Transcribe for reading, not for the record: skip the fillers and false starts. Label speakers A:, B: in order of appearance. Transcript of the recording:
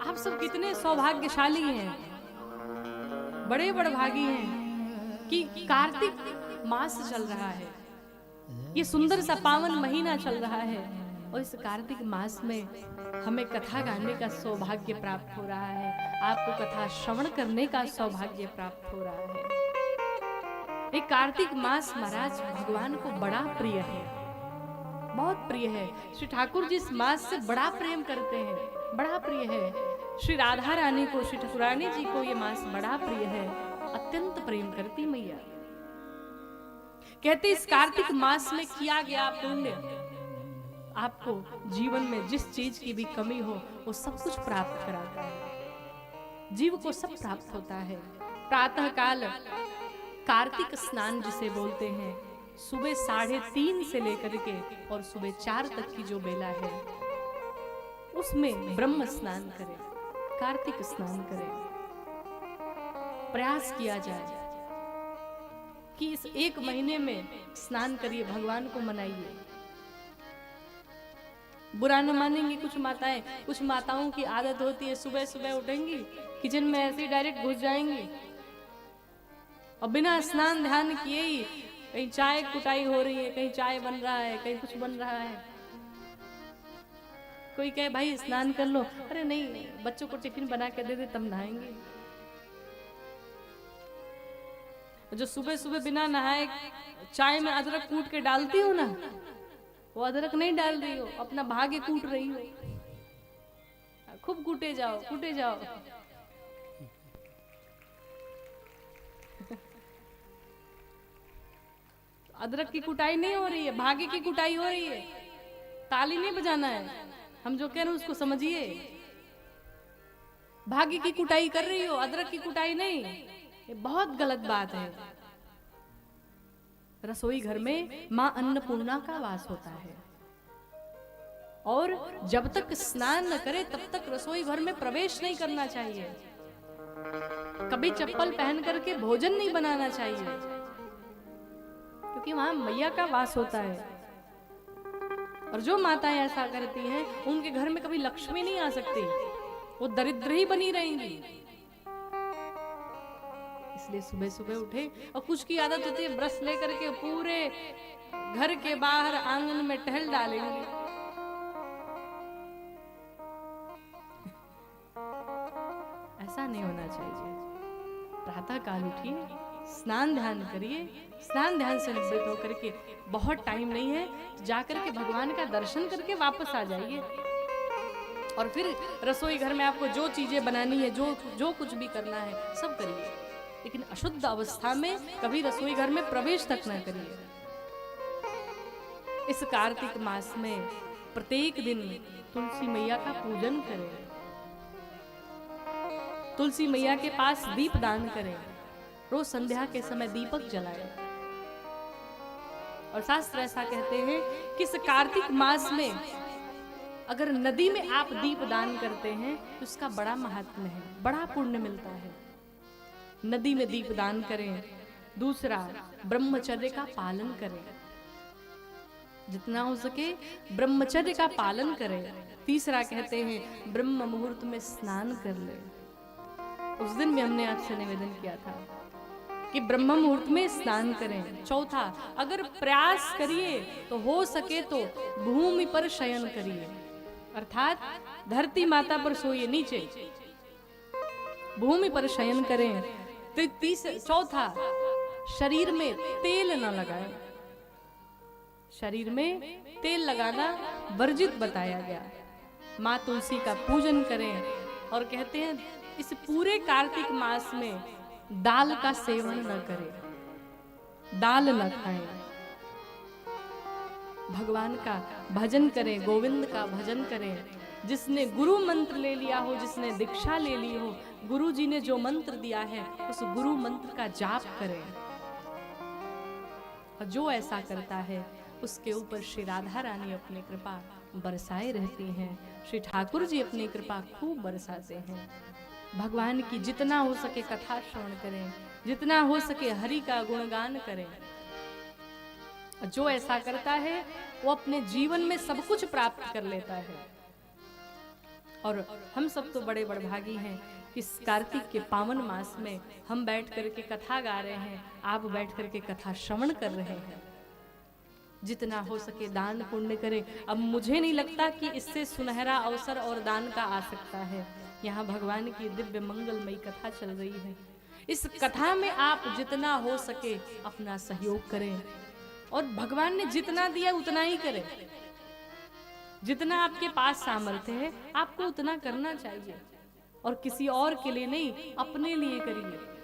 A: आप सब कितने सौभाग्यशाली हैं, बड़े बड़भागी हैं कि कार्तिक मास चल रहा है, ये सुंदर सा पावन महीना चल रहा है और इस कार्तिक मास में हमें कथा गाने का सौभाग्य प्राप्त हो रहा है, आपको कथा श्रवण करने का सौभाग्य प्राप्त हो रहा है। ये कार्तिक मास महाराज भगवान को बड़ा प्रिय है, बहुत प्रिय है। श्री ठाकुर जी इस मास से बड़ा प्रेम करते हैं, बड़ा प्रिय है। श्री राधा रानी को, श्री ठाकुरानी जी को ये मास बड़ा प्रिय है, अत्यंत प्रेम करती मैया। कहते इस कार्तिक मास में किया गया पुण्य आपको जीवन में जिस चीज की भी कमी हो वो सब कुछ प्राप्त कराता है, जीव को सब प्राप्त होता है। प्रातः काल कार्तिक स्नान जिसे बोलते हैं, सुबह 3:30 से लेकर के और सुबह 4 तक की जो बेला है उसमें ब्रह्म स्नान करें, कार्तिक स्नान करें। प्रयास किया जाए कि इस एक महीने में स्नान करिए, भगवान को मनाइए। बुरा न मानेंगी कुछ माताएं, कुछ माताओं की आदत होती है सुबह सुबह उठेंगी, किचन में ऐसे ही डायरेक्ट घुस जाएंगी और बिना स्नान ध्यान किए ही कहीं चाय कुटाई हो रही है, कहीं चाय बन रहा है, कहीं कुछ बन रहा है। कोई कहे भाई स्नान कर लो, अरे नहीं, बच्चों को टिफिन बना के दे दे तब नहाएंगे। जो सुबह सुबह बिना नहाए चाय में अदरक कूट के डालती हो ना, वो अदरक नहीं डाल रही हो, अपना भाग्य कूट रही हो। खूब कूटे जाओ, कूटे जाओ। अदरक की कुटाई नहीं हो रही है, भाग्य की कुटाई हो रही है। ताली नहीं बजाना है, हम जो कह रहे हैं उसको समझिए। भाग्य की कुटाई कर रही हो, अदरक की कुटाई नहीं, ये बहुत गलत बात है। रसोई घर में मां अन्नपूर्णा का वास होता है और जब तक स्नान न करे तब तक रसोई घर में प्रवेश नहीं करना चाहिए। कभी चप्पल पहन करके भोजन नहीं बनाना चाहिए, क्योंकि वहां मैया का वास होता है। और जो माताएं ऐसा करती हैं उनके घर में कभी लक्ष्मी नहीं आ सकती, वो दरिद्र ही बनी रहेंगी। इसलिए सुबह सुबह उठे, और कुछ की आदत होती है ब्रश लेकर के पूरे घर के बाहर आंगन में टहल डालेंगे। ऐसा नहीं होना चाहिए। प्रातः काल उठिए, स्नान ध्यान करिए, स्नान ध्यान से निवृत्त होकर के, बहुत टाइम नहीं है, जाकर के भगवान का दर्शन करके वापस आ जाइए। और फिर रसोई घर में आपको जो चीजें बनानी है, जो कुछ भी करना है सब करिए, लेकिन अशुद्ध अवस्था में कभी रसोई घर में प्रवेश तक न करिए। इस कार्तिक मास में प्रत्येक दिन तुलसी मैया का पूजन करें, तुलसी मैया के पास दीप दान करें, रोज संध्या के समय दीपक जलाएं। और शास्त्र ऐसा कहते हैं कि इस कार्तिक मास में अगर नदी में आप दीप दान करते हैं तो उसका बड़ा महात्म्य है, बड़ा पुण्य मिलता है। नदी में दीप दान करें। दूसरा, ब्रह्मचर्य का पालन करें, जितना हो सके ब्रह्मचर्य का पालन करें। तीसरा कहते हैं ब्रह्म मुहूर्त में स्नान कर ले। उस दिन भी हमने आपसे निवेदन किया था कि ब्रह्म मुहूर्त में स्नान करें। चौथा, अगर प्रयास करिए तो हो सके तो भूमि पर शयन करिए, अर्थात धरती माता पर सोइए, नीचे भूमि पर शयन करें। चौथा, शरीर में तेल न लगाएं, शरीर में तेल लगाना वर्जित बताया गया। माँ तुलसी का पूजन करें। और कहते हैं इस पूरे कार्तिक मास में दाल का सेवन न करें, दाल न खाएं, भगवान का भजन करें, गोविंद का भजन करें। जिसने गुरु मंत्र ले लिया हो, जिसने दीक्षा ले ली हो, गुरु जी ने जो मंत्र दिया है उस गुरु मंत्र का जाप करें। और जो ऐसा करता है उसके ऊपर श्री राधा रानी अपनी कृपा बरसाए रहती हैं, श्री ठाकुर जी अपनी कृपा खूब बरसाते हैं। भगवान की जितना हो सके कथा श्रवण करें, जितना हो सके हरि का गुणगान करें। जो ऐसा करता है वो अपने जीवन में सब कुछ प्राप्त कर लेता है। और हम सब तो बड़े बड़भागी हैं कि इस कार्तिक के पावन मास में हम बैठ करके कथा गा रहे हैं, आप बैठ करके कथा श्रवण कर रहे हैं। जितना हो सके दान पुण्य करें। अब मुझे नहीं लगता कि इससे सुनहरा अवसर और दान का आ सकता है। यहाँ भगवान की दिव्य मंगलमयी कथा चल रही है। इस कथा में आप जितना हो सके अपना सहयोग करें और भगवान ने जितना दिया उतना ही करें। जितना आपके पास सामर्थ्य है आपको उतना करना चाहिए और किसी और के लिए नहीं, अपने लिए करिए।